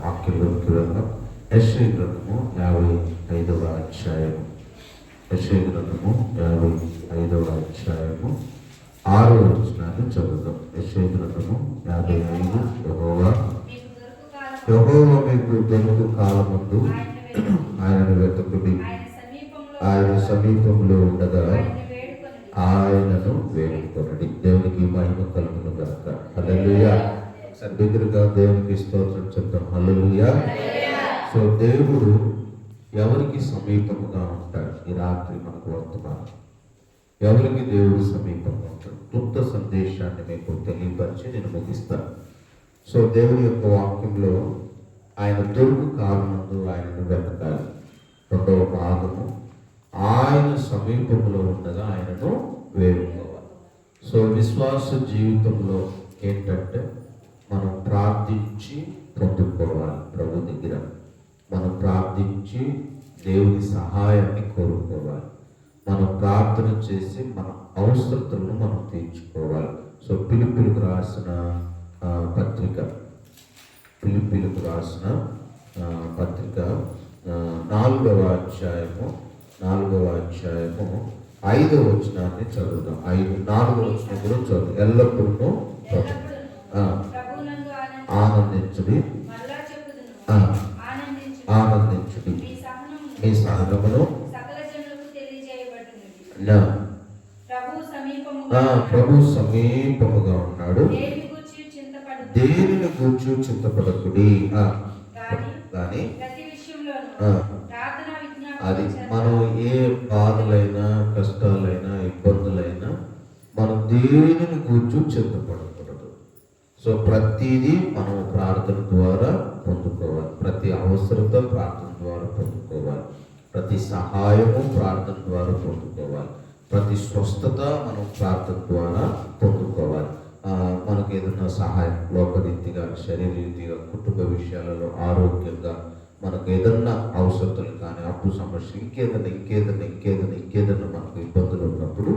వాక్యంలోకి వెళ్దాం. యెషయా గ్రంథము 55వ అధ్యాయము. యెషయా గ్రంథము 55వ అధ్యాయము 6వ వచనాన్ని చదువుదాం. యెషయా గ్రంథము 55. యెహోవా మీకు దొరుకు కాలమందు ఆయనను వెతుకుడి, ఆయన సమీపంలో ఉండగా ఆయనను వేడుకొనడి. దేవునికి మహిమ కలుగును గాక. హల్లెలూయా. దగ్గరగా దేవునికి స్తోత్రం చెప్తాం. హల్లెలూయా. సో దేవుడు ఎవరికి సమీపముగా ఉంటాడు? ఈ రాత్రి మనకు వర్తమానం. ఎవరికి దేవుడు సమీపంగా ఉంటాడు? క్లుప్త సందేశాన్ని మీకు తెలియపరిచి నేను ముగిస్తాను. సో దేవుని యొక్క వాక్యంలో ఆయన దొరుకు కాలమందు ఆయనను వెతకాలి. రెండవ భాగము, ఆయన సమీపంలో ఉండగా ఆయనను వేడుకోవాలి. సో విశ్వాస జీవితంలో ఏంటంటే మనం ప్రార్థించి పొందుకోవాలి. ప్రభు దగ్గర మనం ప్రార్థించి దేవుని సహాయాన్ని కోరుకోవాలి. మనం ప్రార్థన చేసి మన అవసరతలను మనం తీర్చుకోవాలి. సో ఫిలిప్పీలకు రాసిన పత్రిక 4వ అధ్యాయము 5వ వచనాన్ని చదువుదాం. 4వ వచనం కూడా చదువు. ఎల్లప్పుడూ ఆనందించుడి, ఆనందించుడి, మీ సహనమును ప్రభు సమీపముగా ఉన్నాడు, దేనిని గూర్చి చింతపడకుడి. కానీ అది మనం ఏ బాధలైనా కష్టాలైనా ఇబ్బందులైనా మనం దేనిని గూర్చి చింతపడకూడదు. సో ప్రతిదీ మనం ప్రార్థన ద్వారా పొందుకోవాలి. ప్రతి అవసరత ప్రార్థన ద్వారా పొందుకోవాలి. ప్రతి సహాయము ప్రార్థన ద్వారా పొందుకోవాలి. ప్రతి స్వస్థత మనం ప్రార్థన ద్వారా పొందుకోవాలి. మనకు ఏదైనా సహాయం లోకరీతిగా, శరీరరీతిగా, కుటుంబ విషయాలలో, ఆరోగ్యంగా మనకు ఏదన్నా అవసరతలు కానీ, అప్పు సమస్య, ఇంకేదన్నా మనకు ఇబ్బందులు ఉన్నప్పుడు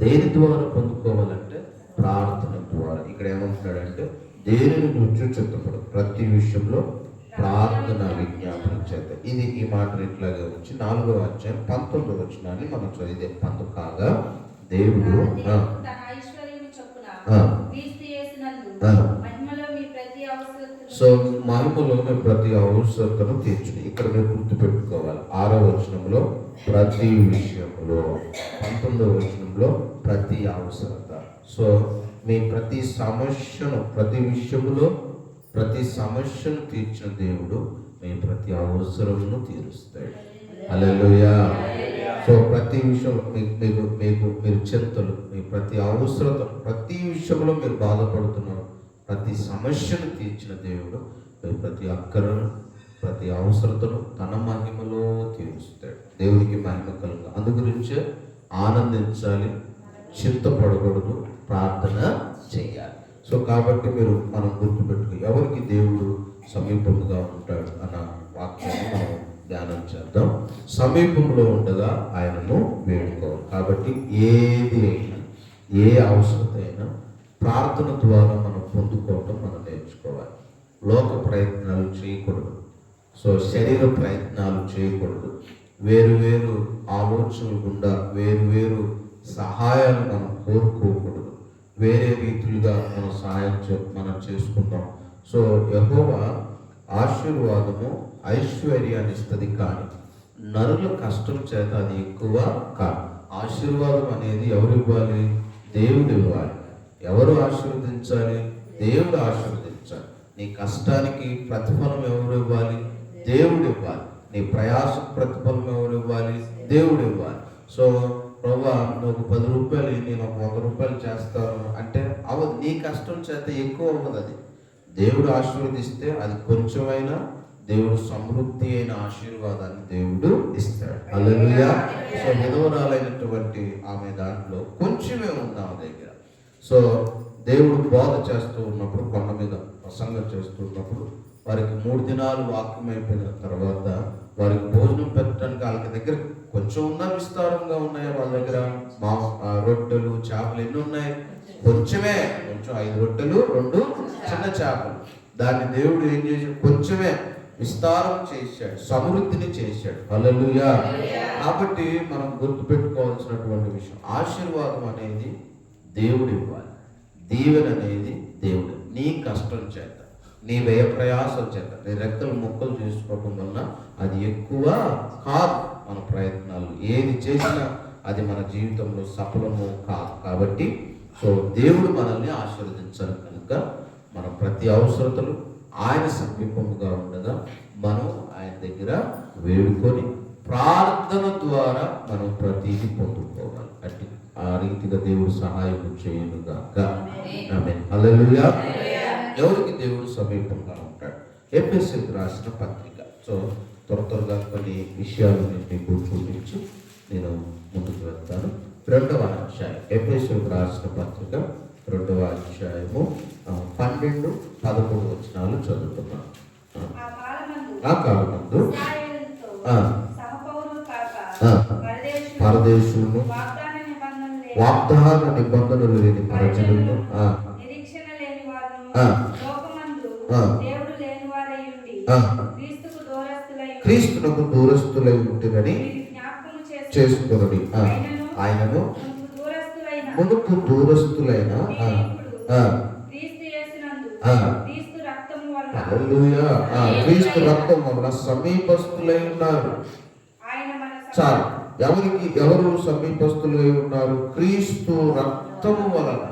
దేని ద్వారా పొందుకోవాలంటే ప్రార్థన ద్వారా. ఇక్కడ ఏమంటున్నాడంటే దేనిని గురించి చింతపడదు, ప్రతి విషయంలో ప్రార్థన విజ్ఞాపన చేత. ఇది ఈ మాట ఇట్లాగే వచ్చి 4వ అధ్యాయం 19వ వచనాన్ని మనం చదివితే, కాగా దేవుడు సో మహిమలో మేము ప్రతి అవసరతను తీర్చుని. ఇక్కడ మీరు గుర్తుపెట్టుకోవాలి. 6వ వచనంలో ప్రతి విషయంలో, 19వ వచనంలో ప్రతి అవసరత. సో మీ ప్రతి సమస్యను, ప్రతి విషయంలో ప్రతి సమస్యను తీర్చిన దేవుడు మీ ప్రతి అవసరమును తీరుస్తాడు. హల్లెలూయా. సో ప్రతి విషయంలో మీరు చింతలు, మీ ప్రతి అవసరత, ప్రతి విషయంలో మీరు బాధపడుతున్నారు, ప్రతి సమస్యను తీర్చిన దేవుడు మీ ప్రతి అక్కరను, ప్రతి అవసరతను తన మహిమలో తీరుస్తాడు. దేవునికి మహిమ కలుగు. అందు గురించే ఆనందించాలి, చింతపడకూడదు, ప్రార్థన చేయాలి. సో కాబట్టి మనం గుర్తుపెట్టుకో, ఎవరికి దేవుడు సమీపంగా ఉంటాడు అన్న వాక్యాన్ని మనం ధ్యానం చేద్దాం. సమీపంలో ఉండగా ఆయనను వేడుకోవాలి. కాబట్టి ఏది అయినా, ఏ అవసరత అయినా ప్రార్థన ద్వారా మనం పొందుకోవడం మనం నేర్చుకోవాలి. లోక ప్రయత్నాలు చేయకూడదు. సో శరీర ప్రయత్నాలు చేయకూడదు. వేరు ఆలోచనలు గుండా వేరు సహాయాలు మనం కోరుకోకూడదు. వేరే రీతులుగా మనం సహాయం మనం చేసుకుంటాం. సో యెహోవా ఆశీర్వాదము ఐశ్వర్యాన్ని ఇస్తుంది, కానీ నరుల కష్టం చేత అది ఎక్కువ కాదు. ఆశీర్వాదం అనేది ఎవరు ఇవ్వాలి? దేవుడు ఇవ్వాలి. ఎవరు ఆశీర్వదించాలి? దేవుడు ఆశీర్వదించాలి. నీ కష్టానికి ప్రతిఫలం ఎవరు ఇవ్వాలి? దేవుడు ఇవ్వాలి. నీ ప్రయాస ప్రతిఫలం ఎవరు ఇవ్వాలి? దేవుడు ఇవ్వాలి. సో ప్రభా, నువ్వు 10 రూపాయలు నేను 100 రూపాయలు చేస్తాను అంటే అవదు. నీ కష్టం చేత ఎక్కువ అవ్వదు. అది దేవుడు ఆశీర్వదిస్తే అది కొంచెమైనా దేవుడు సమృద్ధి అయిన ఆశీర్వాదాన్ని దేవుడు ఇస్తాడు. హల్లెలూయా. సో విధవరాలైనటువంటి ఆమె దాంట్లో కొంచెమే ఉంది ఆమె దగ్గర. సో దేవుడు బోధ చేస్తూ ఉన్నప్పుడు, కొండ మీద ప్రసంగం చేస్తూ ఉన్నప్పుడు, వారికి 3 దినాలు వాక్యం అయిపోయిన తర్వాత వారికి భోజనం పెట్టడానికి వాళ్ళ దగ్గర కొంచెం ఉన్నా, విస్తారంగా ఉన్నాయి వాళ్ళ దగ్గర. రొట్టెలు, చేపలు ఎన్ని ఉన్నాయి? కొంచెం 5 రొట్టెలు, 2 చిన్న చేపలు. దాన్ని దేవుడు ఏం చేశాడు? కొంచెమే విస్తారం చేశాడు, సమృద్ధిని చేశాడు. హల్లెలూయా. కాబట్టి మనం గుర్తుపెట్టుకోవాల్సినటువంటి విషయం, ఆశీర్వాదం అనేది దేవుడు ఇవ్వాలి, దీవెన అనేది దేవుడు. నీ కష్టం చేత, నీ వ్యయ ప్రయాసం చేత, నీ రెక్కలు మొక్కలు చేసుకోవడం వలన అది ఎక్కువ కాదు. మన ప్రయత్నాలు ఏది చేసినా అది మన జీవితంలో సఫలము కాదు. కాబట్టి సో దేవుడు మనల్ని ఆశీర్వదించాలి కనుక మన ప్రతి అవసరతలు ఆయన సమీపముగా ఉండగా మనం ఆయన దగ్గర వేడుకొని ప్రార్థన ద్వారా మనం ప్రతిదీ పొందుకోవాలి. అట్టి ఆ రీతిగా దేవుడు సహాయం చేయనుగాక. ఆమేన్. హల్లెలూయా. ఎవరికి దేవుడు సమీపంగా ఉంటాడు? ఎఫెసీయులకు రాసిన పత్రిక. సో త్వరగా కొన్ని విషయాలు నేను మీకు చూపించి నేను ముందుకు వెళ్తాను. 2వ అధ్యాయం, ఎఫెసీయులకు రాసిన పత్రిక 2వ అధ్యాయము 12-13 వచనాలు చదువుతున్నాను. ఆ కాలమందు పరదేశులను, వాగ్దాన నిబంధనలు లేని ప్రజలను, క్రీస్తునకు దూరస్తులై ఉంటుందని చేసుకుని ఆయనను మునుపు దూరస్తులైన క్రీస్తు రక్తం వలన సమీపస్తులై ఉన్నారు. చాలు. ఎవరు సమీపస్తులై ఉన్నారు? క్రీస్తు రక్తము వలన.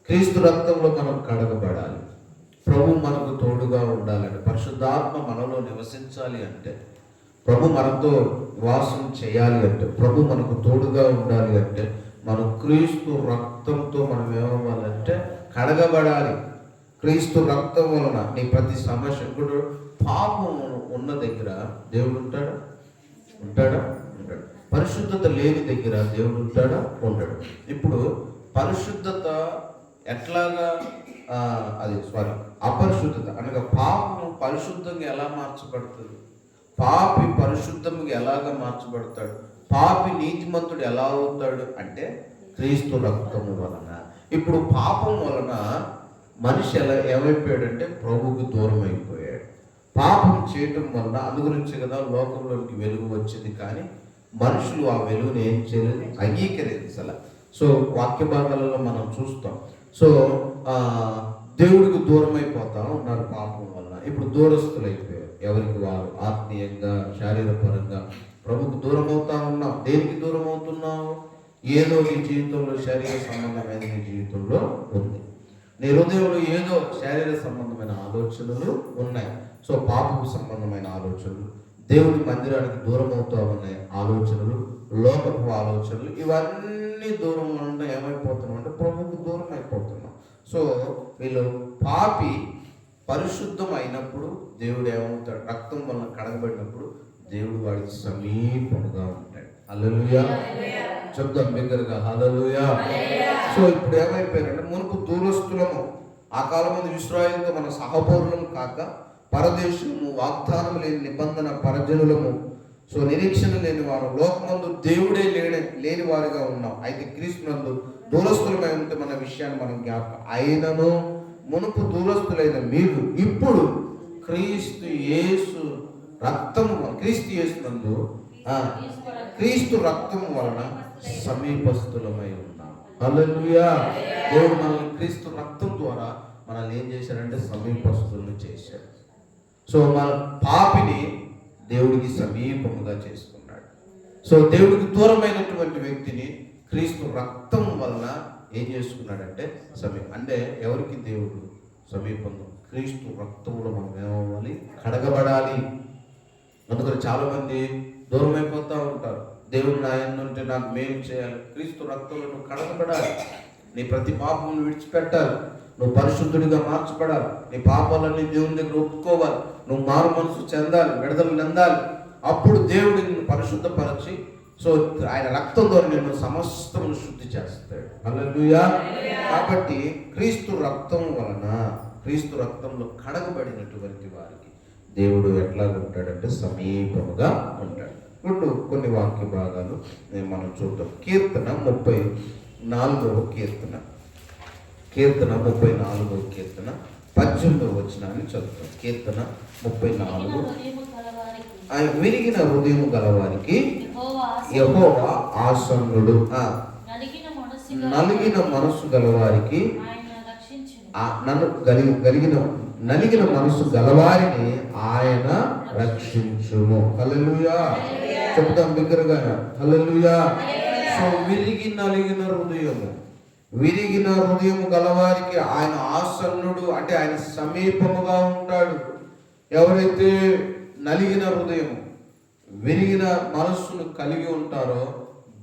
క్రీస్తు రక్తంలో మనం కడగబడాలి. ప్రభు మనకు తోడుగా ఉండాలంటే, పరిశుద్ధాత్మ మనలో నివసించాలి అంటే, ప్రభు మనతో వాసం చేయాలి అంటే, ప్రభు మనకు తోడుగా ఉండాలి అంటే, మనం క్రీస్తు రక్తంతో మనం ఏమవ్వాలంటే కడగబడాలి. క్రీస్తు రక్తం వలన నీ ప్రతి సమస్య. ఇప్పుడు పాపం ఉన్న దగ్గర దేవుడు ఉంటాడా? ఉంటాడా? ఉంటాడు. పరిశుద్ధత లేని దగ్గర దేవుడు ఉంటాడా? ఉండడు. ఇప్పుడు పరిశుద్ధత ఎట్లాగా అపరిశుద్ధత అనగా పాపము పరిశుద్ధంగా ఎలా మార్చబడుతుంది? పాపి పరిశుద్ధంగా ఎలాగా మార్చబడతాడు? పాపి నీతిమంతుడు ఎలా అవుతాడు అంటే క్రీస్తు రక్తము వలన. ఇప్పుడు పాపం వలన మనిషి ఏమైపోయాడంటే ప్రభువుకు దూరం అయిపోయాడు. పాపం చేయటం వలన, అందుగురించి కదా లోకంలోకి వెలుగు వచ్చింది, కానీ మనుషులు ఆ వెలుగుని ఏం చేయలేదు, అంగీకరించాల. సో వాక్య భాగాలలో మనం చూస్తాం. సో దేవుడికి దూరం అయిపోతా ఉన్నారు పాపం వలన. ఇప్పుడు దూరస్తులు అయిపోయారు. ఎవరికి వారు ఆత్మీయంగా, శారీరపరంగా ప్రభుకు దూరం అవుతా ఉన్నాం. దేనికి దూరం అవుతున్నావు? ఏదో నీ జీవితంలో శరీర సంబంధమైన నీ జీవితంలో ఉంది. నీ హృదయంలో ఏదో శారీర సంబంధమైన ఆలోచనలు ఉన్నాయి. సో పాపకు సంబంధమైన ఆలోచనలు, దేవుడి మందిరానికి దూరం అవుతా ఉన్నాయి ఆలోచనలు, లోకపు ఆలోచనలు, ఇవన్నీ దూరం ఉంటే ఏమైపోతున్నాం అంటే ప్రభుకు దూరం అయిపోతున్నాం. సో వీళ్ళు పాపి పరిశుద్ధం అయినప్పుడు దేవుడు ఏమవుతాడు? రక్తం వలన కడగబడినప్పుడు దేవుడు వాడికి సమీపముగా ఉంటాడు. హల్లెలూయా. చెప్దాం బిగ్గరగా, హల్లెలూయా. సో ఇప్పుడు ఏమైపోయారంటే, మునుపు దూరస్తులము, ఆ కాలం మంది ఇశ్రాయేలుతో మన సహపౌరులము కాక పరదేశము, వాగ్దానం లేని నిబంధన పరజనులము, సో నిరీక్షణ లేని వారు, లోకమందు దేవుడే లేని వారిగా ఉన్నాం. అయితే క్రీస్తునందు దూరస్తులమై ఉంటే మన విషయాన్ని మనం జ్ఞాపకం. అయినను మునుపు దూరస్తులైన మీరు ఇప్పుడు క్రీస్తు యేసు రక్తము, క్రీస్తు యేసునందు క్రీస్తు రక్తము వలన సమీపస్తులమై ఉన్నాం. హల్లెలూయా. దేవుడు మనల్ని క్రీస్తు రక్తం ద్వారా మనల్ని ఏం చేశాడంటే సమీపస్తులను చేశాడు. సో మన పాపిని దేవుడికి సమీపముగా చేసుకున్నాడు. సో దేవుడికి దూరమైనటువంటి వ్యక్తిని క్రీస్తు రక్తం వలన ఏం చేసుకున్నాడంటే అంటే ఎవరికి దేవుడు సమీపంగా? క్రీస్తు రక్తంలో మనం ఏమవ్వాలి? కడగబడాలి. అందుకని చాలా మంది దూరం అయిపోతూ ఉంటారు. దేవుడు నా యందు ఉంటే నాకు మేలు చేయాలి. క్రీస్తు రక్తంలో నువ్వు కడగబడాలి. నీ ప్రతి పాపమును విడిచిపెట్టాలి. నువ్వు పరిశుద్ధుడిగా మార్చబడాలి. నీ పాపాలన్నీ దేవుని దగ్గర ఒప్పుకోవాలి. నువ్వు మారు మనసు చెందాలి, విడుదల చెందాలి. అప్పుడు దేవుడు నిన్ను పరిశుద్ధపరచి, సో ఆయన రక్తం ద్వారా నిన్ను సమస్తమును శుద్ధి చేస్తాడు. హల్లెలూయా. కాబట్టి క్రీస్తు రక్తం వలన, క్రీస్తు రక్తంలో కడగబడినటువంటి వారికి దేవుడు ఎట్లా ఉంటాడంటే సమీపముగా ఉంటాడు. ఇప్పుడు కొన్ని వాక్య భాగాలు మనం చూద్దాం. కీర్తన 34వ కీర్తన, 34వ కీర్తన 18వ వచనాన్ని చదువుతాం. కీర్తన 34. విరిగిన హృదయం గలవారికి యెహోవా ఆసన్నుడు. నలిగిన మనస్సు గలవారికి నలిగిన మనస్సు గలవారిని ఆయన రక్షించును. హల్లెలూయా. చెప్తాం బిగ్గరగా, హల్లెలూయా. సో విరిగిన హృదయము గలవారికి ఆయన ఆసన్నుడు, అంటే ఆయన సమీపముగా ఉంటాడు. ఎవరైతే నలిగిన హృదయము, విరిగిన మనస్సును కలిగి ఉంటారో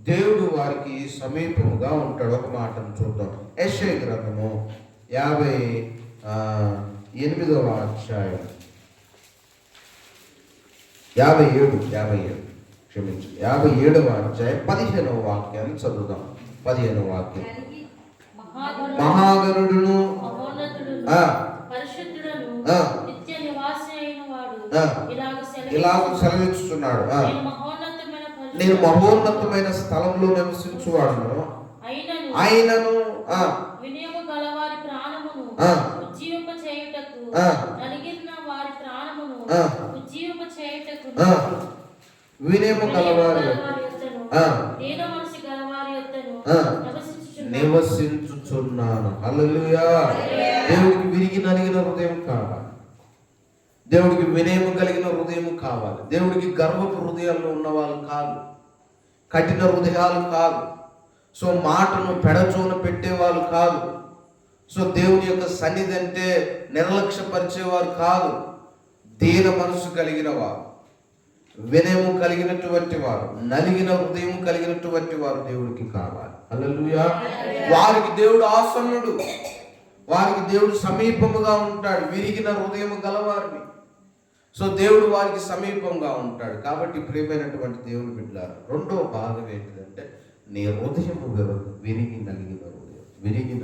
దేవుడు వారికి సమీపముగా ఉంటాడు. ఒక మాటను చూద్దాం. యెషయా గ్రంథము 58వ అధ్యాయం 57వ అధ్యాయం 15వ వాక్యాన్ని చదువుదాం. 15వ వాక్యం. మహాగణుడును ఇలాగ సెలవిస్తున్నాడు, నేను మహోన్నతమైన స్థలంలో నివసించువాడును, ఆయనను వినయము గలవారి ప్రాణమును నివసించుచున్నాను. హల్లెలూయా. దేవుడికి విరిగి నలిగిన హృదయం కావాలి, దేవుడికి వినయము కలిగిన హృదయం కావాలి. దేవుడికి గర్వపు హృదయాల్లో ఉన్న వాళ్ళు కాదు, కఠిన హృదయాలు కాదు. సో మాటను పెడచోన పెట్టేవాళ్ళు కాదు. సో దేవుని యొక్క సన్నిధి అంటే నిర్లక్ష్యపరిచేవారు కాదు. దీన మనసు కలిగిన వారు, వినయము కలిగినటువంటి వారు, నలిగిన హృదయం కలిగినటువంటి వారు దేవుడికి కావాలి. హల్లెలూయా. వారికి దేవుడు ఆసన్నుడు, వారికి దేవుడు సమీపముగా ఉంటాడు. విరిగిన హృదయము గలవారిని, సో దేవుడు వారికి సమీపంగా ఉంటాడు. కాబట్టి ప్రియమైనటువంటి దేవుని బిడ్డలారా, రెండో భాగం ఏంటిదంటే నీ హృదయము విరిగి నలిగిన హృదయం. విరిగిన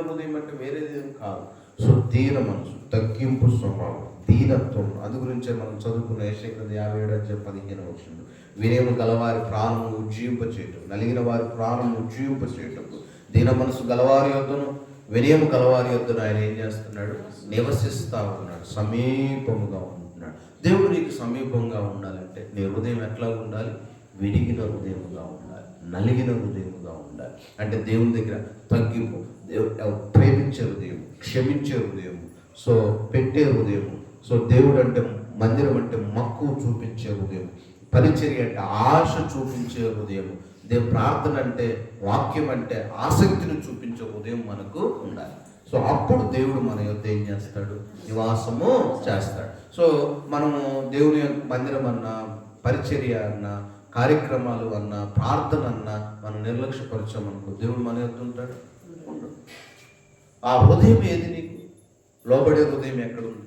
హృదయం అంటే వేరేదేం కాదు. సో దీన మనసు, తగ్గింపు స్వభావం, దీనత్వం. అందు గురించే మనం చదువుకున్న యెషయా 57:15 వినయము గలవారి ప్రాణము ఉజ్జీవింపచేయటం, నలిగిన వారి ప్రాణము ఉజ్జీవింపచేయటం, దీన మనసు గలవారి యొద్దను వినయము గలవారి యొద్దను ఆయన ఏం చేస్తున్నాడు? నివసిస్తా ఉన్నాడు, సమీపముగా ఉంటున్నాడు. దేవుడు నీకు సమీపంగా ఉండాలంటే నీ హృదయం ఎట్లా ఉండాలి? విరిగిన హృదయముగా ఉండాలి, నలిగిన హృదయముగా ఉండాలి. అంటే దేవుని దగ్గర తగ్గింపు, ప్రేమించే హృదయం, క్షమించే హృదయం, సో పెట్టే హృదయం. సో దేవుడు అంటే, మందిరం అంటే మక్కువ చూపించే హృదయం, పరిచర్య అంటే ఆశ చూపించే హృదయం, దేవుని ప్రార్థన అంటే, వాక్యం అంటే ఆసక్తిని చూపించే హృదయం మనకు ఉండాలి. సో అప్పుడు దేవుడు మన యొద్ద ఏం చేస్తాడు? నివాసము చేస్తాడు. సో మనము దేవుని మందిరం అన్నా, పరిచర్య అన్నా, కార్యక్రమాలు అన్నా, ప్రార్థన అన్నా మనం నిర్లక్ష్యపరచామనుకో దేవుడు మన యొద్ద ఉంటాడు? ఉండడు. ఆ హృదయం ఏది? నీకు లోబడే హృదయం ఎక్కడుంది?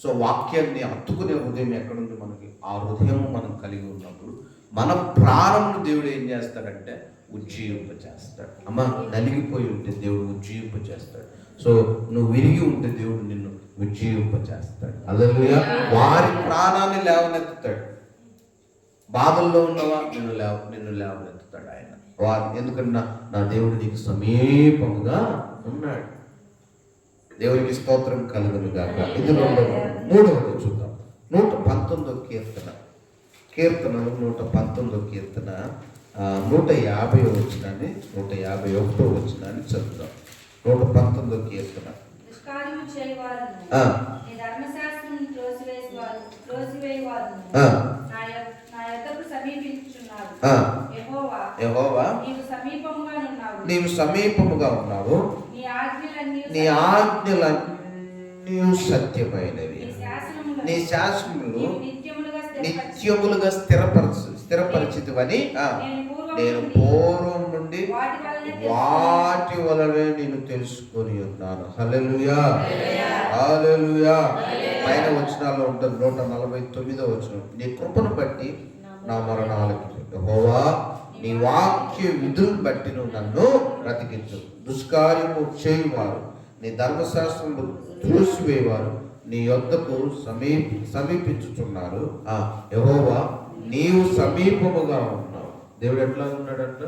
సో వాక్యాన్ని హత్తుకునే హృదయం ఎక్కడుంది మనకి? ఆ హృదయం మనం కలిగి ఉన్నప్పుడు మన ప్రాణంను దేవుడు ఏం చేస్తాడంటే ఉజ్జీవింపచేస్తాడు. అమ్మ, నలిగిపోయి ఉంటే దేవుడు ఉజ్జీవింపచేస్తాడు. సో నువ్వు విరిగి ఉంటే దేవుడు నిన్ను ఉజ్జీవింపచేస్తాడు. హల్లెలూయా. వారి ప్రాణాన్ని లేవనెత్తుతాడు. బాధల్లో ఉన్నవా? నిన్ను లేవనెత్తుతాడు ఆయన. వారు ఎందుకన్నా నా దేవుడు నీకు సమీపముగా ఉన్నాడు. దేవునికి స్తోత్రం కలుగును గాక. ఇది మూడవది చూద్దాం. 119వ కీర్తన 119వ కీర్తన 150వ వచనాన్ని 151వ వచనాన్ని చదువుతాం. 119వ కీర్తన. యెహోవా, నీవు సమీపముగా ఉన్నావు, నీ ఆజ్ఞలన్నీ సత్యమైనవి, నీ శాసనములు నిత్యములుగా స్థిరపరిచితివని నేను పూర్వం నుండి వాటి వలనే నేను తెలుసుకొని ఉన్నాను. హల్లెలూయా, హల్లెలూయా. పైన వచనాల్లో ఉంటుంది 149వ వచనం. నీ కృపను బట్టి నా మరణాలకి యెహోవా, నీ వాక్య విధులు బట్టి నువ్వు నన్ను బ్రతికించు. దుష్కార్యము చేయువారు, నీ ధర్మశాస్త్రములు త్రోసివేవారు నీ యొద్దకు సమీపించుచున్నారు. యెహోవా, నీవు సమీపముగా ఉన్నావు. దేవుడు ఎట్లా ఉన్నాడంట?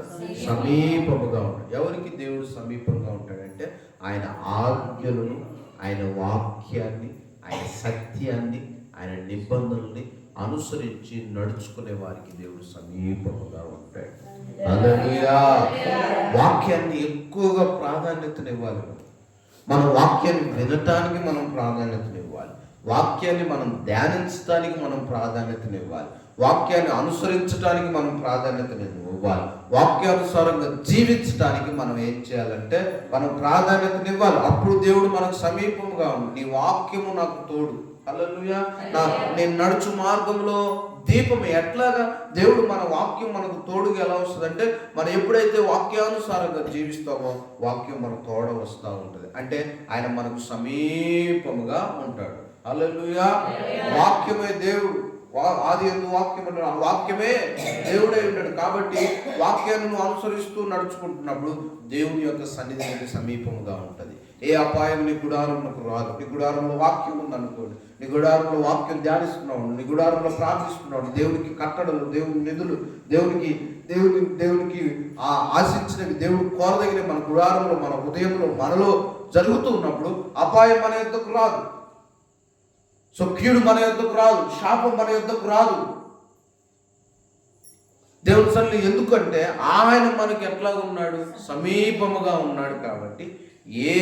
సమీపముగా ఉన్నాడు. ఎవరికి దేవుడు సమీపంగా ఉంటాడంటే ఆయన ఆజ్ఞలను ఆయన వాక్యాన్ని, ఆయన సత్యాన్ని, ఆయన నిబంధనల్ని అనుసరించి నడుచుకునే వారికి దేవుడు సమీపముగా ఉంటాడు. హల్లెలూయా. వాక్యాన్ని ఎక్కువగా ప్రాధాన్యతనివ్వాలి. మన వాక్యాన్ని వినటానికి మనం ప్రాధాన్యతనివ్వాలి. వాక్యాన్ని మనం ధ్యానించడానికి మనం ప్రాధాన్యతనివ్వాలి. వాక్యాన్ని అనుసరించడానికి మనం ప్రాధాన్యతనివ్వాలి. వాక్యానుసారంగా జీవించడానికి మనం ఏం చేయాలంటే మనం ప్రాధాన్యతనివ్వాలి. అప్పుడు దేవుడు మనకు సమీపముగా ఉంది. నీ వాక్యము నాకు తోడు. హల్లెలూయా. నేను నడుచు మార్గంలో దీపం. ఎట్లాగా దేవుడు మన వాక్యం మనకు తోడుగా ఎలా వస్తుందంటే, మనం ఎప్పుడైతే వాక్యానుసారంగా జీవిస్తామో వాక్యం మన తోడ వస్తూ ఉంటుంది. అంటే ఆయన మనకు సమీపముగా ఉంటాడు. హల్లెలూయా. వాక్యమే దేవుడు. ఆది యందు వాక్యం అంటే ఆ వాక్యమే దేవుడే ఉంటాడు. కాబట్టి వాక్యాన్ని నువ్వు అనుసరిస్తూ నడుచుకుంటున్నప్పుడు దేవుని యొక్క సన్నిధి సమీపముగా ఉంటుంది. ఏ అపాయం నీ గుడారంలోకి రాదు. నీ గుడారంలో వాక్యం ఉందనుకోండి, నీ గుడారంలో వాక్యం ధ్యానిస్తున్నావు, నీ గుడారంలో ప్రార్థిస్తున్నావు, దేవునికి కట్టడలు, దేవుని నిధులు, దేవునికి ఆశించినవి, దేవుడు కోరదగినవి మన గుడారంలో, మన హృదయంలో, మనలో జరుగుతూ ఉన్నప్పుడు అపాయం మన యొద్దకు రాదు. సో కీడు మన యొద్దకు రాదు, శాపం మన యొద్దకు రాదు. దేవుని సన్నిధి ఎందుకంటే ఆయన మనకి ఎట్లా ఉన్నాడు? సమీపముగా ఉన్నాడు. కాబట్టి ఏ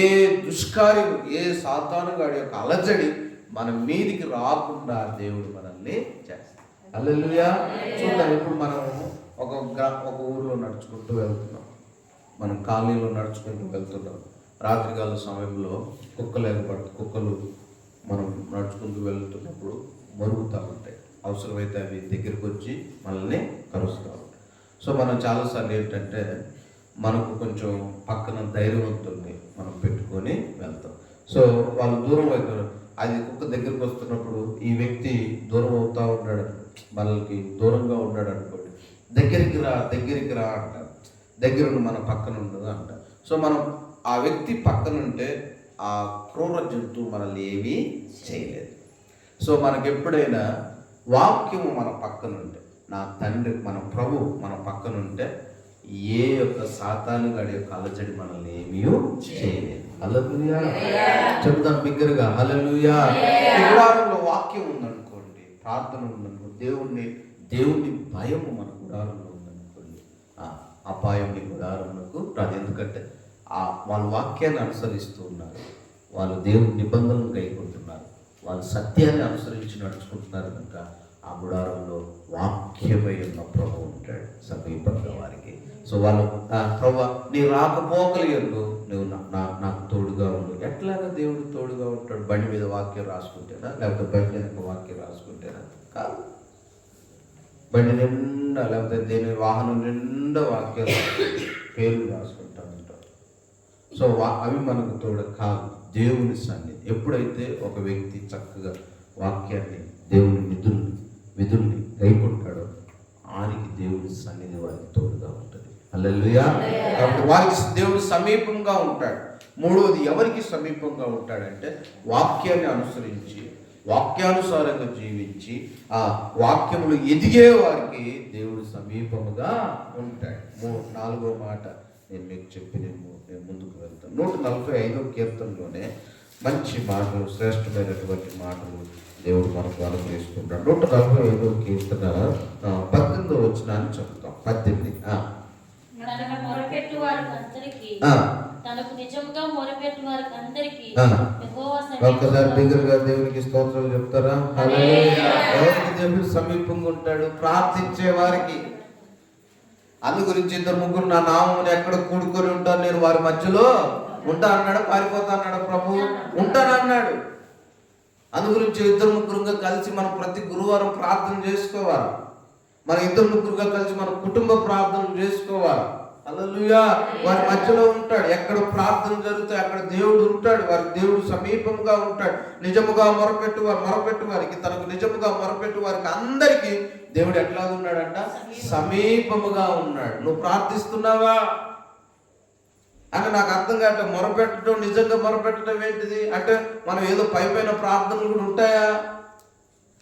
దుష్కార్యం, ఏ సాతానుగాడి యొక్క అలజడి మన మీదికి రాకుండా దేవుడు మనల్ని చేస్తాడు. హల్లెలూయా. చూద్దాం. ఇప్పుడు మనం ఒక ఊరిలో నడుచుకుంటూ వెళ్తున్నాం. మనం కాలనీలో నడుచుకుంటూ వెళ్తున్నాం. రాత్రికాల సమయంలో కుక్కలు మనం నడుచుకుంటూ వెళ్తున్నప్పుడు మరుగుతూ ఉంటాయి. అవసరమైతే అవి దగ్గరికి వచ్చి మనల్ని కరుస్తూ ఉంటాయి. సో మనం చాలాసార్లు ఏంటంటే మనకు కొంచెం పక్కన ధైర్యవంతుల్ని మనం పెట్టుకొని వెళ్తాం. సో వాళ్ళు దూరం అవుతారు. అది కుక్క దగ్గరికి వస్తున్నప్పుడు ఈ వ్యక్తి దూరం అవుతూ ఉన్నాడు, మనకి దూరంగా ఉన్నాడు అనుకోండి, దగ్గరికి రా అంటారు. దగ్గర మన పక్కన ఉండదు అంటారు. సో మనం ఆ వ్యక్తి పక్కన ఉంటే ఆ క్రూర జంతువు మనల్ని ఏమీ చేయలేదు. సో మనకి ఎప్పుడైనా వాక్యము మన పక్కన ఉంటే, నా తండ్రి మన ప్రభు మన పక్కన ఉంటే ఏ యొక్క సాతానుగాడి యొక్క అలజడి మనల్ని ఏమీ చేయలేదు. హల్లెలూయా. చెప్తాం బిగ్గరగా, హల్లెలూయా. గుడారంలో వాక్యం ఉందనుకోండి, ప్రార్థన ఉందనుకోండి, దేవుని భయము మన గుడారంలో ఉందనుకోండి, అపాయం నీ గుడారంలోకి రాదు. ఎందుకంటే వాళ్ళు వాక్యాన్ని అనుసరిస్తూ ఉన్నారు, వాళ్ళు దేవుని నిబంధనలు కైకొంటున్నారు, వాళ్ళు సత్యాన్ని అనుసరించి నడుచుకుంటున్నారు కనుక ఆ గుడారంలో వాక్యమై ఉన్న ప్రభు ఉంటాడు సమీపంగా వారికి. సో వాళ్ళు ప్రభు నీ రాకపోకలియందు నువ్వు నాకు తోడుగా ఉండు. ఎట్లాగా దేవుడు తోడుగా ఉంటాడు? బండి మీద వాక్యం రాసుకుంటేనా, లేకపోతే బండి వెనక వాక్యం రాసుకుంటేనా? కాదు. బండి నిండా, లేకపోతే దేని వాహనం నిండా వాక్యాలు పేర్లు రాసుకుంటా ఉంటారు. సో అవి మనకు తోడు కాదు. దేవుని సన్నిధి. ఎప్పుడైతే ఒక వ్యక్తి చక్కగా వాక్యాన్ని, దేవుని విధుల్ని కైకొంటాడో ఆయనకి దేవుని సన్నిధి వారికి తోడుగా ఉంటుంది. హల్లెలూయా. కాబట్టి వారికి దేవుడు సమీపంగా ఉంటాడు. మూడవది ఎవరికి సమీపంగా ఉంటాడంటే వాక్యాన్ని అనుసరించి వాక్యానుసారంగా జీవించి ఆ వాక్యములు ఎదిగే వారికి దేవుడు సమీపముగా ఉంటాడు. నాలుగో మాట నేను మీకు చెప్పి నేను ముందుకు వెళ్తాను. 145వ కీర్తనలోనే మంచి మాటలు, శ్రేష్టమైనటువంటి మాటలు దేవుడు మనకు అనుగ్రహిస్తుంటాడు. 145వ కీర్తన 18వ వచనాన్ని చెప్తాం. 18. ఒక్కసారి దగ్గరగా దేవునికి స్తోత్రాలు చెప్తారా? ఎవరికి దేవుడు సమీపంగా ఉంటాడు? ప్రార్థించే వారికి. అందు గురించి 2-3 నా నామమును ఎక్కడ కూడుకొని ఉంటాను, నేను వారి మధ్యలో ఉంటా అన్నాడు. పారిపోతా అన్నాడు ప్రభు? ఉంటానన్నాడు. అందు గురించి 2-3గా కలిసి మనం ప్రతి గురువారం ప్రార్థన చేసుకోవాలి. మన 2-3గా కలిసి మన కుటుంబ ప్రార్థనలు చేసుకోవాలి. హల్లెలూయా. వారి మధ్యలో ఉంటాడు. ఎక్కడ ప్రార్థన జరుగుతాయి అక్కడ దేవుడు ఉంటాడు. వారికి దేవుడు సమీపంగా ఉంటాడు. నిజముగా మొరపెట్టు వారికి, తనకు నిజముగా మొరపెట్టు వారికి అందరికీ దేవుడు ఎట్లా ఉన్నాడంట? సమీపముగా ఉన్నాడు. నువ్వు ప్రార్థిస్తున్నావా అంటే నాకు అర్థం కావట్లే. మొరపెట్టడం, నిజంగా మొరపెట్టడం ఏంటిది అంటే మనం ఏదో పైపైన ప్రార్థనలు కూడా ఉంటాయా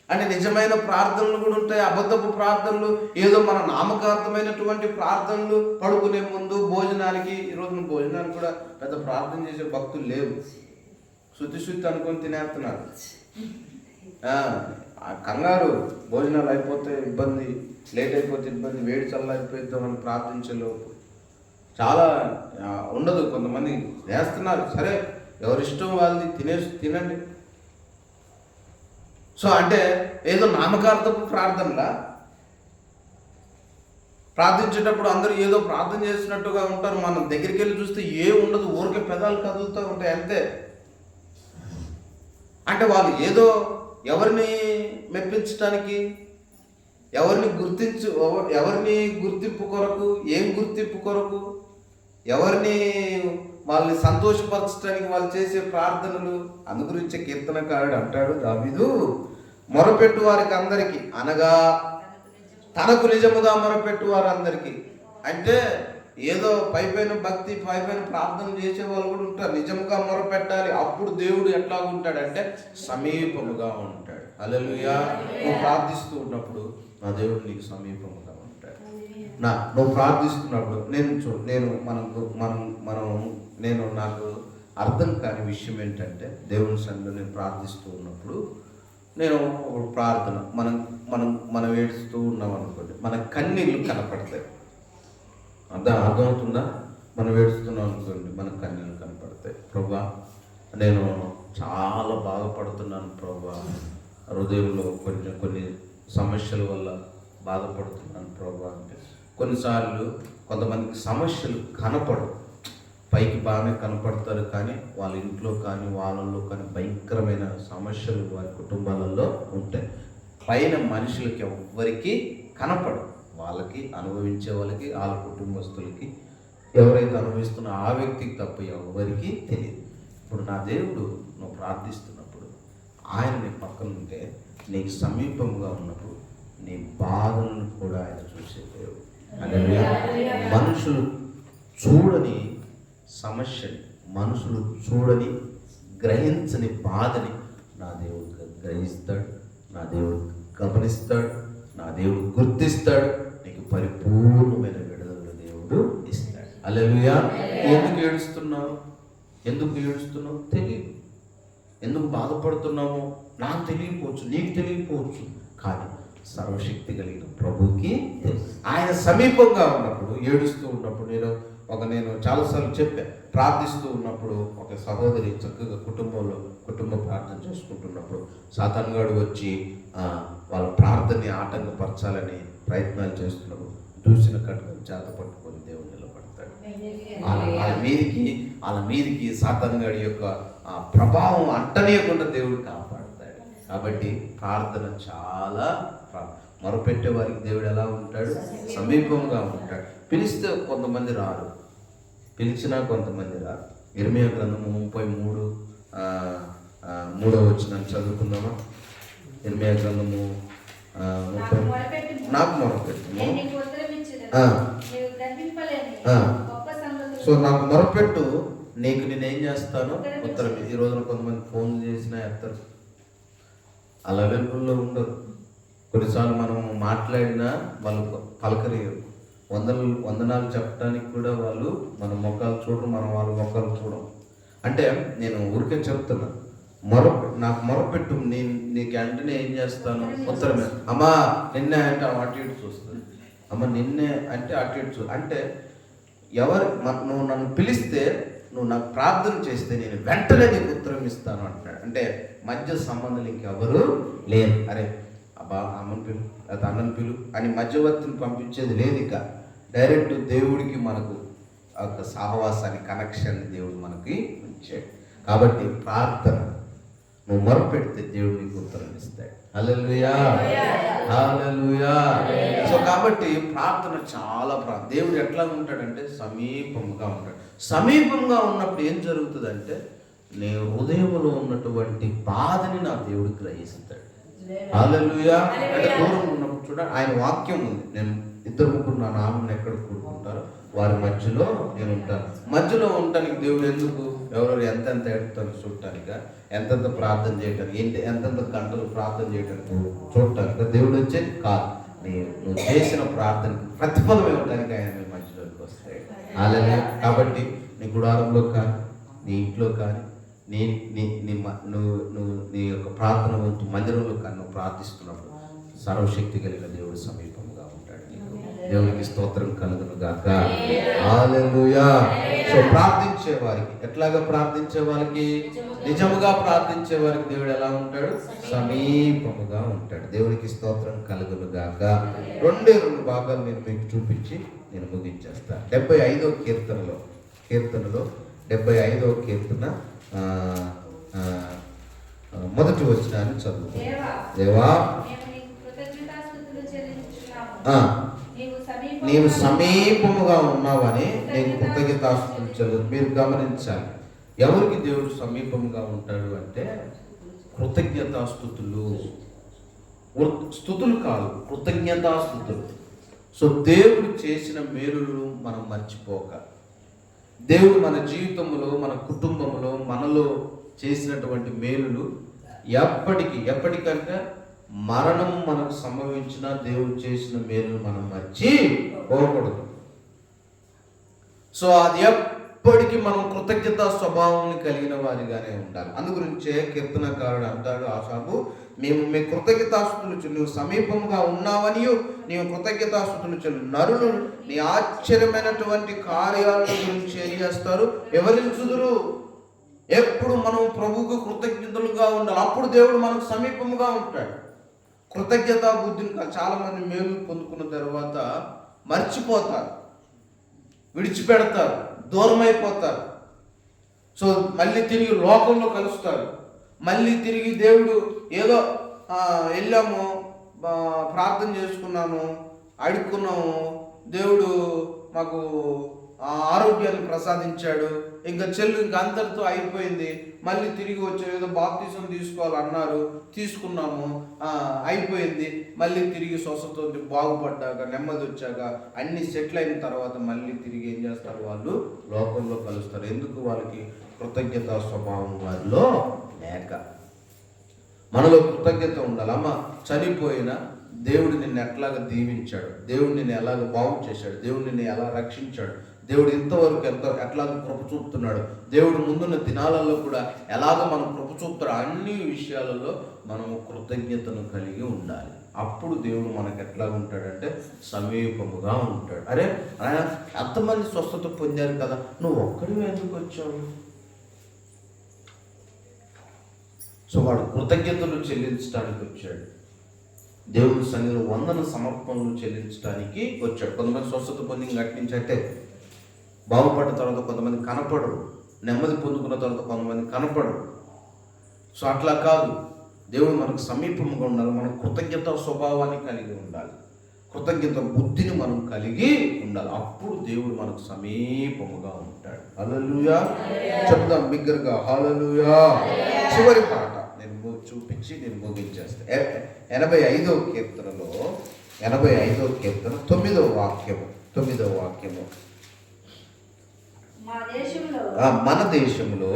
అంటే నిజమైన ప్రార్థనలు కూడా ఉంటాయి, అబద్ధపు ప్రార్థనలు, ఏదో మన నామకార్థమైనటువంటి ప్రార్థనలు. పడుకునే ముందు భోజనానికి, ఈరోజు భోజనానికి కూడా పెద్ద ప్రార్థన చేసే భక్తులు లేవు. శుద్ధి అనుకొని తినేస్తున్నారు. కంగారు, భోజనాలు అయిపోతే ఇబ్బంది, లేట్ అయిపోతే ఇబ్బంది, వేడి చల్ల అయిపోయిద్దామని ప్రార్థించేలోపు చాలా ఉండదు. కొంతమంది వేస్తున్నారు, సరే ఎవరిష్టం వాళ్ళది తినండి. సో అంటే ఏదో నామకార్థపు ప్రార్థనలా ప్రార్థించేటప్పుడు అందరూ ఏదో ప్రార్థన చేసినట్టుగా ఉంటారు. మనం దగ్గరికి వెళ్ళి చూస్తే ఉండదు, ఊరికే పెదాలు కదులుతూ ఉంటాయి అంతే. అంటే వాళ్ళు ఏదో ఎవరిని మెప్పించడానికి, ఎవరిని గుర్తింపు కొరకు, ఏం గుర్తింపు కొరకు, ఎవరిని వాళ్ళని సంతోషపరచడానికి వాళ్ళు చేసే ప్రార్థనలు. అందు గురించి కీర్తనకారుడు అంటాడు, దావీదు, మొరపెట్టు వారికి అందరికీ, అనగా తనకు నిజముగా మొరపెట్టు వారందరికీ. అంటే ఏదో పైపైన భక్తి, పైపైన ప్రార్థన చేసే వాళ్ళు కూడా ఉంటారు. నిజముగా మొరపెట్టాలి. అప్పుడు దేవుడు ఎట్లా ఉంటాడంటే సమీపముగా ఉంటాడు. హల్లెలూయా. నువ్వు ప్రార్థిస్తూ ఉన్నప్పుడు నా దేవుడు నీకు సమీపముగా ఉంటాడు. నువ్వు ప్రార్థిస్తున్నప్పుడు నేను నాకు అర్థం కాని విషయం ఏంటంటే, దేవుని సన్నిధిలో నేను ప్రార్థిస్తూ ఉన్నప్పుడు నేను ఒక ప్రార్థన మనం ఏడుస్తూ ఉన్నాం అనుకోండి, మన కన్నీళ్ళు కనపడతాయి. అర్థమవుతుందా? మనం ఏడుస్తున్నాం అనుకోండి, మన కన్నీళ్ళు కనపడతాయి. ప్రభువా, నేను చాలా బాధపడుతున్నాను ప్రభువా, హృదయంలో కొన్ని సమస్యల వల్ల బాధపడుతున్నాను ప్రభువా అంటే. కొన్నిసార్లు కొంతమందికి సమస్యలు కనపడవు, పైకి బాగానే కనపడతారు, కానీ వాళ్ళ ఇంట్లో కానీ వాళ్ళల్లో కానీ భయంకరమైన సమస్యలు వారి కుటుంబాలలో ఉంటాయి. పైన మనుషులకి ఎవ్వరికీ కనపడవు, వాళ్ళకి అనుభవించే వాళ్ళకి, వాళ్ళ కుటుంబస్తులకి, ఎవరైతే అనుభవిస్తున్నా ఆ వ్యక్తికి తప్ప ఎవరికి తెలియదు. ఇప్పుడు నా దేవుడు నువ్వు ప్రార్థిస్తున్నప్పుడు ఆయన నీ పక్కన ఉంటే, నీకు సమీపంగా ఉన్నప్పుడు నీ బాధలను కూడా ఆయన చూసే దేవుడు. అంటే మనుషులు చూడని సమస్యని, మనుషులు చూడని గ్రహించని బాధని నా దేవుడు గ్రహిస్తాడు, నా దేవుడు గమనిస్తాడు, నా దేవుడు గుర్తిస్తాడు. నీకు పరిపూర్ణమైన విడుదల దేవుడు ఇస్తాడు. హల్లెలూయా. ఎందుకు ఏడుస్తున్నావు తెలియదు. ఎందుకు బాధపడుతున్నామో నాకు తెలియకపోవచ్చు, నీకు తెలియకపోవచ్చు, కానీ సర్వశక్తి కలిగిన ప్రభువుకి తెలుసు. ఆయన సమీపంగా ఉన్నప్పుడు, ఏడుస్తూ ఉన్నప్పుడు, నేను చాలాసార్లు చెప్పాను, ప్రార్థిస్తూ ఉన్నప్పుడు ఒక సహోదరి చక్కగా కుటుంబ ప్రార్థన చేసుకుంటున్నప్పుడు సాతానుగాడు వచ్చి వాళ్ళ ప్రార్థనని ఆటంకపరచాలని ప్రయత్నాలు చేస్తున్నప్పుడు దూసిన కట్టుకొని చేత పట్టుకొని దేవుడు నిలబడతాడు. వాళ్ళ మీదికి సాతానుగాడి యొక్క ప్రభావం అంటనీయకుండా దేవుడు కాపాడతాడు. కాబట్టి ప్రార్థన చాలా మొరపెట్టే వారికి దేవుడు ఎలా ఉంటాడు? సమీపంగా ఉంటాడు. పిలిస్తే కొంతమంది రారు, పిలిచినా కొంతమంది రారు. ఇర్మీయా గ్రంథము 33:3 చదువుకుందామా? ఇర్మీయా గ్రంథము 30. నాకు మొరపెట్టు. సో నాకు మొరపెట్టు, నీకు నేనేం చేస్తాను ఉత్తరం. ఈ రోజున కొంతమంది ఫోన్ చేసినా ఎత్తారు, అలా వెలుగుల్లో ఉండరు. కొన్నిసార్లు మనం మాట్లాడినా వాళ్ళు పలకరియరు. వందనాలు చెప్పడానికి కూడా వాళ్ళు మన మొక్కలు చూడరు, మనం వాళ్ళ మొక్కలు చూడం. అంటే నేను ఊరికే చెప్తున్నా, నాకు మొరపెట్టు, నీకు వెంటనే ఏం చేస్తాను ఉత్తరమే. అమ్మా నిన్నే అంటే అటు ఇటు చూస్తుంది, అమ్మ నిన్నే అంటే అటు ఇటు అంటే నువ్వు నన్ను పిలిస్తే, నువ్వు నాకు ప్రార్థన చేస్తే నేను వెంటనే నీకు ఉత్తరం ఇస్తాను అంటాడు. అంటే మధ్య సంబంధాలు ఇంకెవరు లేదు. అరే అబ్బా అమ్మని పిలు, లేదా అన్నని పిలు అని మధ్యవర్తిని పంపించేది లేదు. ఇక డైరెక్ట్ దేవుడికి మనకు ఒక సహవాసాన్ని, కనెక్షన్ దేవుడు మనకి ఇచ్చాడు. కాబట్టి ప్రార్థన నువ్వు మొరపెడితే దేవుడు నీకు ఉత్తరం ఇస్తాడు. హల్లెలూయా, హల్లెలూయా. సో కాబట్టి ప్రార్థన చాలా దేవుడు ఎట్లా ఉంటాడంటే సమీపంగా ఉంటాడు. సమీపంగా ఉన్నప్పుడు ఏం జరుగుతుందంటే, నీ హృదయంలో ఉన్నటువంటి బాధని నా దేవుడు గ్రహిస్తాడు. హల్లెలూయా. అంటే దూరం ఉన్నప్పుడు చూడండి, ఆయన వాక్యం ఉంది, నేను 2-3 నా నామం ఎక్కడ కూడుకుంటారో వారి మధ్యలో నేను ఉంటాను. మధ్యలో ఉండటానికి దేవుడు ఎందుకు? ఎవరెవరు ఎంతెంత ఎడతాను చూడటానిక, ఎంతెంత ప్రార్థన చేయటానికి, ఎంతెంత గంటలు ప్రార్థన చేయటానికి చూడటానికి దేవుడు వచ్చేది కాదు. నువ్వు చేసిన ప్రార్థనకి ప్రతిఫలం ఇవ్వడానికి ఆయన మీ మధ్యలోకి వస్తాయి. అలాగే కాబట్టి నీ గుడారంలో కానీ, నీ ఇంట్లో కానీ, నీ నీ నీ నువ్వు నువ్వు నీ యొక్క ప్రార్థన వంతు మందిరంలో కన్ను ప్రార్థిస్తున్నప్పుడు సర్వశక్తి కలిగిన దేవుడు సమీపంగా ఉంటాడు. దేవునికి స్తోత్రం కలుగును గాక. హల్లెలూయా. సో ప్రార్థించే వారికి, ఎట్లాగా ప్రార్థించే వారికి, నిజముగా ప్రార్థించే వారికి దేవుడు ఎలా ఉంటాడు? సమీపముగా ఉంటాడు. దేవునికి స్తోత్రం కలుగును గాక. రెండు భాగాలు నేను మీకు చూపించి నేను ముగించేస్తాను. 75వ కీర్తనలో 75వ కీర్తన మొదటి వచనాన్ని చదువు. దేవా నీవు సమీపముగా ఉన్నావని నేను కృతజ్ఞతాస్తుతులు చెల్లు. మీరు గమనించాలి, ఎవరికి దేవుడు సమీపముగా ఉంటాడు అంటే కృతజ్ఞతాస్తుతులు, స్తుతులు కాదు, కృతజ్ఞతాస్తుతులు. సో దేవుడు చేసిన మేలులను మనం మర్చిపోక, దేవుడు మన జీవితంలో, మన కుటుంబంలో, మనలో చేసినటువంటి మేలులు ఎప్పటికంటే మరణం మనకు సంభవించిన దేవుడు చేసిన మేలును మనం మర్చిపోకూడదు. సో అది ఎప్పటికీ మనం కృతజ్ఞత స్వభావం కలిగిన వారిగానే ఉండాలి. అందుగురించే కీర్తనకారుడు అంటాడు, ఆసాబు, మేము మీ కృతజ్ఞతాస్తుతులు చెల్లు, నువ్వు సమీపంగా ఉన్నావనియు నీవు కృతజ్ఞతాస్తుతులు చెల్లు. నరులు నీ ఆశ్చర్యమైనటువంటి కార్యాల గురించి ఏం చేస్తారు? వివరించుదురు. ఎప్పుడు మనం ప్రభువుకు కృతజ్ఞతలుగా ఉండాలి, అప్పుడు దేవుడు మనకు సమీపంగా ఉంటాడు. కృతజ్ఞత బుద్ధిని చాలా మంది మేలు పొందుకున్న తర్వాత మర్చిపోతారు, విడిచిపెడతారు, దూరం అయిపోతారు. సో మళ్ళీ తిరిగి లోకంలో కలుస్తారు. మళ్ళీ తిరిగి దేవుడు ఏదో వెళ్ళాము, ప్రార్థన చేసుకున్నాము, అడుక్కున్నాము, దేవుడు మాకు ఆరోగ్యాన్ని ప్రసాదించాడు, ఇంకా అందరితో అయిపోయింది. మళ్ళీ తిరిగి వచ్చే ఏదో బాప్తిసం తీసుకోవాలన్నారు, తీసుకున్నాము, అయిపోయింది. మళ్ళీ తిరిగి స్వస్థత బాగుపడ్డాక, నెమ్మది వచ్చాక, అన్ని సెటిల్ అయిన తర్వాత మళ్ళీ తిరిగి ఏం చేస్తారు? వాళ్ళు లోకంలో కలుస్తారు. ఎందుకు? వాళ్ళకి కృతజ్ఞతా స్వభావం వారిలో లేక. మనలో కృతజ్ఞత ఉండాలి. అమ్మ చనిపోయిన దేవుడు నిన్ను ఎట్లాగా దీవించాడు, దేవుడు నిన్ను ఎలాగ బాగు చేశాడు, దేవుడు నిన్ను ఎలా రక్షించాడు, దేవుడు ఇంతవరకు ఎట్లాగ కృప చూపుతున్నాడు, దేవుడు ముందున్న దినాలలో కూడా ఎలాగ మనం కృప చూపుతాడు, అన్ని విషయాలలో మనము కృతజ్ఞతను కలిగి ఉండాలి. అప్పుడు దేవుడు మనకు ఎట్లా ఉంటాడంటే సమీపముగా ఉంటాడు. అరే ఆయన ఎంతమంది స్వస్థత పొందారు కదా, నువ్వు ఒక్కడివి ఎందుకు వచ్చావు? సో వాడు కృతజ్ఞతలు చెల్లించడానికి వచ్చాడు. దేవుడి సన్నిధిలో వందన సమర్పణలు చెల్లించడానికి వచ్చాడు. కొంతమంది స్వస్థత పొంది గట్టించంటే బాగుపడిన తర్వాత కొంతమంది కనపడరు, నెమ్మది పొందుకున్న తర్వాత కొంతమంది కనపడరు. సో అట్లా కాదు, దేవుడు మనకు సమీపంగా ఉండాలి. మనం కృతజ్ఞత స్వభావాన్ని కలిగి ఉండాలి, కృతజ్ఞత బుద్ధిని మనం కలిగి ఉండాలి. అప్పుడు దేవుడు మనకు సమీపముగా ఉంటాడు. హల్లెలూయా. చెప్దాం బిగ్గరగా, హల్లెలూయా. చివరి పాట నేను చూపించి నేను ముగించేస్తాను. 85వ కీర్తనలో 85వ కీర్తన 9వ వాక్యము మన దేశంలో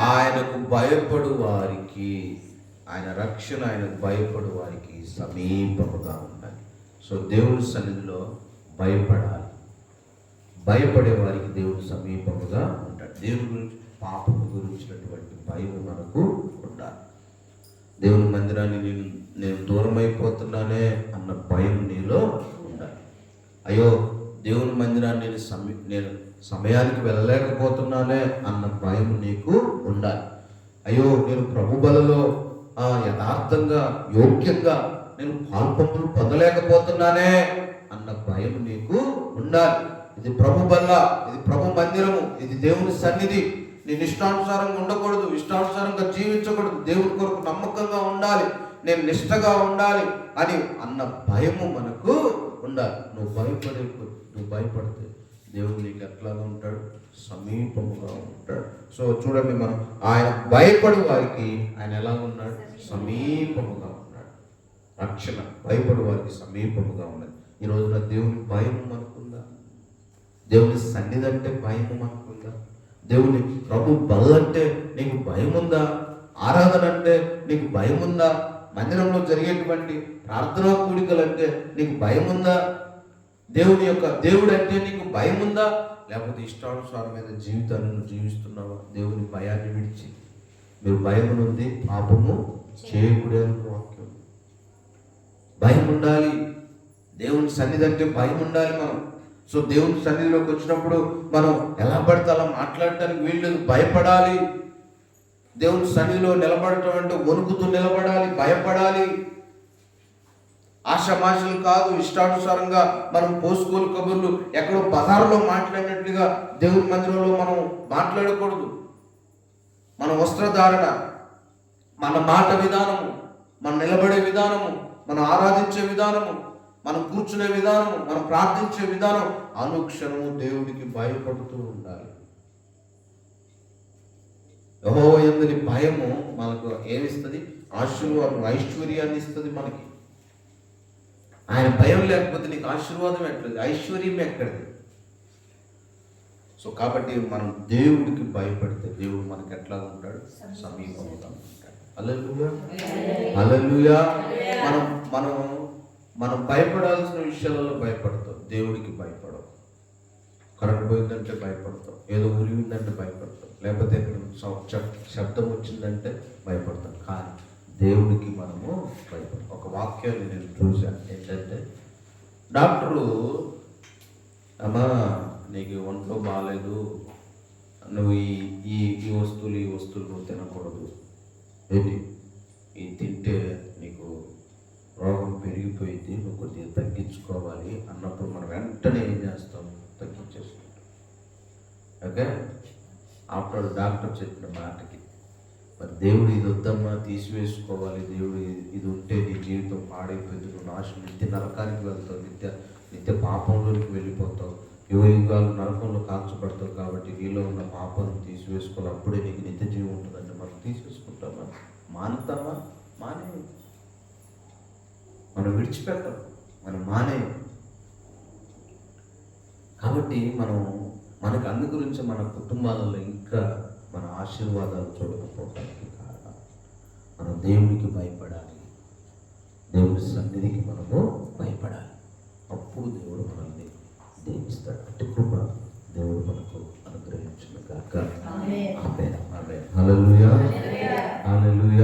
ఆయనకు భయపడు వారికి ఆయన రక్షణ, ఆయనకు భయపడు వారికి సమీపముగా ఉండాలి. సో దేవుడి సన్నిధిలో భయపడాలి, భయపడే వారికి దేవుడు సమీపముగా ఉంటాడు. దేవుని గురించి, పాపము గురించినటువంటి భయం మనకు ఉండాలి. దేవుని మందిరాన్ని నేను దూరం అయిపోతున్నానే అన్న భయం నీలో ఉండాలి. అయ్యో దేవుని మందిరాన్ని నేను సమయానికి వెళ్ళలేకపోతున్నానే అన్న భయం నీకు ఉండాలి. అయ్యో నేను ప్రభు బలలో యథార్థంగా, యోగ్యంగా నేను పాల్పంపులు పొందలేకపోతున్నానే అన్న భయం నీకు ఉండాలి. ఇది ప్రభు బల్ల, ఇది ప్రభు మందిరము, ఇది దేవుని సన్నిధి. నేను ఇష్టానుసారంగా ఉండకూడదు, ఇష్టానుసారంగా జీవించకూడదు, దేవుని కొరకు నమ్మకంగా ఉండాలి, నేను నిష్ఠగా ఉండాలి అని అన్న భయము మనకు ఉండాలి. నువ్వు భయపడితే దేవుడు నీకు ఎట్లాగా ఉంటాడు? సమీపముగా ఉంటాడు. సో చూడండి, మనం ఆయన భయపడు వారికి ఆయన ఎలా ఉన్నాడు? సమీపముగా ఉన్నాడు. రక్షణ భయపడు వారికి సమీపముగా ఉన్నది. ఈ రోజున దేవుని భయం మనకుందా? దేవుని సన్నిధి అంటే భయం మనకుందా? దేవుని ప్రభు బల అంటే నీకు భయం ఉందా? ఆరాధన అంటే నీకు భయం ఉందా? మందిరంలో జరిగేటువంటి ప్రార్థనా కూడికలు అంటే నీకు భయం ఉందా? దేవుడు అంటే నీకు భయం ఉందా, లేకపోతే ఇష్టానుసారమైన జీవితాన్ని నువ్వు జీవిస్తున్నావా? దేవుని భయాన్ని విడిచి మీరు భయం ఉంది పాపము చేయకూడదు వాక్యం. భయం ఉండాలి. దేవుని సన్నిధి అంటే భయం ఉండాలి. సో దేవుని సన్నిధిలోకి వచ్చినప్పుడు మనం ఎలా పడితే అలా మాట్లాడటానికి వీల్లేదు, భయపడాలి. దేవుని సన్నిధిలో నిలబడటం అంటే వణుకుతూ నిలబడాలి, భయపడాలి. ఆషామాషలు కాదు, ఇష్టానుసారంగా మనం పోసుకోలు కబుర్లు ఎక్కడో బజారులో మాట్లాడినట్లుగా దేవుని మందిరంలో మనం మాట్లాడకూడదు. మన వస్త్రధారణ, మన మాట విధానము, మనం నిలబడే విధానము, మనం ఆరాధించే విధానము, మనం కూర్చునే విధానము, మనం ప్రార్థించే విధానం అనుక్షణము దేవుడికి భయపడుతూ ఉండాలి. యెహోవా యందు భయము మనకు ఏమిస్తుంది? ఆశీర్వాదం, ఐశ్వర్యాన్ని ఇస్తుంది మనకి. ఆయన భయం లేకపోతే నీకు ఆశీర్వాదం ఎక్కడిది, ఐశ్వర్యం ఎక్కడిది? సో కాబట్టి మనం దేవుడికి భయపడితే దేవుడు మనకి ఎట్లా ఉంటాడు? సమీపంగా ఉంటాడు. హల్లెలూయా, హల్లెలూయా. మనం భయపడాల్సిన విషయాలలో భయపడతాం, దేవుడికి భయపడవు. కరెంట్ పోయిందంటే భయపడతాం, ఏదో ఉరిగిందంటే భయపడతాం, లేకపోతే ఎక్కడ శబ్దం వచ్చిందంటే భయపడతాం. కానీ దేవుడికి మనము భయపడతాం. ఒక వాక్యాన్ని నేను చూశాను. ఏంటంటే డాక్టరు, అమ్మా నీకు ఒంట్లో బాగాలేదు, నువ్వు ఈ వస్తువులు నువ్వు తినకూడదు, ఏంటి ఇది తింటే నీకు రోగం పెరిగిపోయింది, నువ్వు కొద్దిగా తగ్గించుకోవాలి అన్నప్పుడు మనం వెంటనే ఏం చేస్తాం? తగ్గించేసుకుంటాం. ఓకే, ఆఫ్టర్ డాక్టర్ చెప్పిన మాటకి మరి దేవుడు ఇది వద్దమ్మా తీసివేసుకోవాలి, దేవుడు ఇది ఉంటే నీ జీవితం పాడైపోయింది, నువ్వు నాశనం, నిత్య నరకానికి వెళ్తావు, నిత్య పాపంలోనికి వెళ్ళిపోతావు, యుగాలు నరకంలో కాల్చబడతావు, కాబట్టి నీలో ఉన్న పాపాలను తీసివేసుకోవాలి, అప్పుడే నీకు నిత్య జీవం ఉంటుందంటే మనం తీసేసుకుంటామా? మానుతామా? మానే. మనం విడిచిపెట్టాం, మనం మానే. కాబట్టి మనకు అందు గురించి మన కుటుంబాలలో ఇంకా మన ఆశీర్వాదాలు చూడకపోవడానికి కారణం మనం దేవునికి భయపడాలి, దేవుని సన్నిధికి మనము భయపడాలి. అప్పుడు దేవుడు మనల్ని దీవిస్తాడు. అంటే కృప దేవుడు మనకు అనుగ్రహించును గాక. ఆమేన్. ఆమేన్. హల్లెలూయా, హల్లెలూయా.